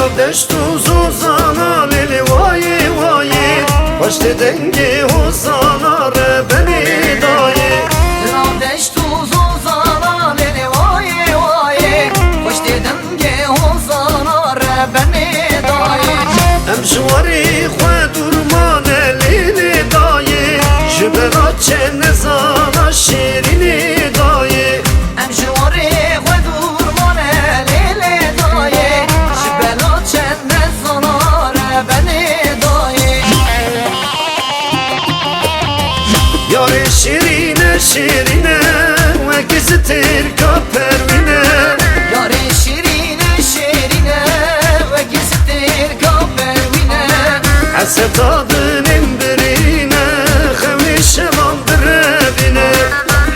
دشت و زوزانا لیلی وای وای پشت دنگی حسانا ره بنی دایی در دشت و زوزانا لیلی وای وای پشت دنگی حسانا ره بنی دایی امشواری خواه درمانه لیلی دایی جبرا چه نزانا شیرینی دایی امشواری خواه درمانه لیلی دایی جبرا چه نزانا ره بنی دایی یاری شیرینه شیرینه و گزتر کا پروینه یاری شیرینه شیرینه و گزتر کا پروینه حسب دادنم برینه خوی شوام بربینه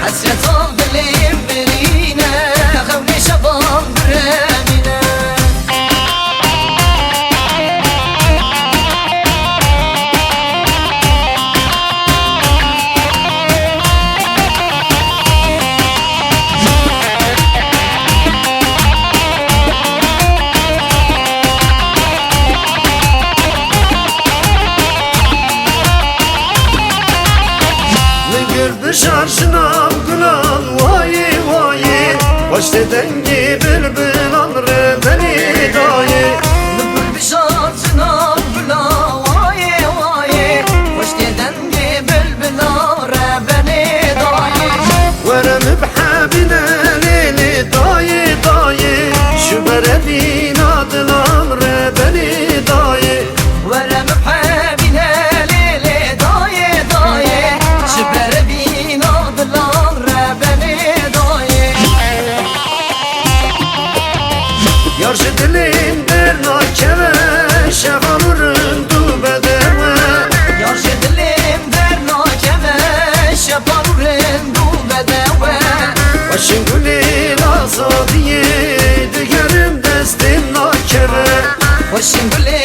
حسرت دلیم برینه خوی شبام بربینه Şarşınam gülan vay vay Başta dengi bülbülan re beni dayı Bülbül bir şartına bula vay vay hoş dengi bülbülare beni dayı Verem bhabine lili dayı dayı Şu beredin adılan re beni dayı Verem bhabine lili dayı dayı şüphere bin adlar beni dayı Yarşı dilim derna keve Şevalurun du bedeve Yarşı dilim derna keve şeparurin du bedeve Başın gülü azadiye Digerim destin nakeve Başın gülü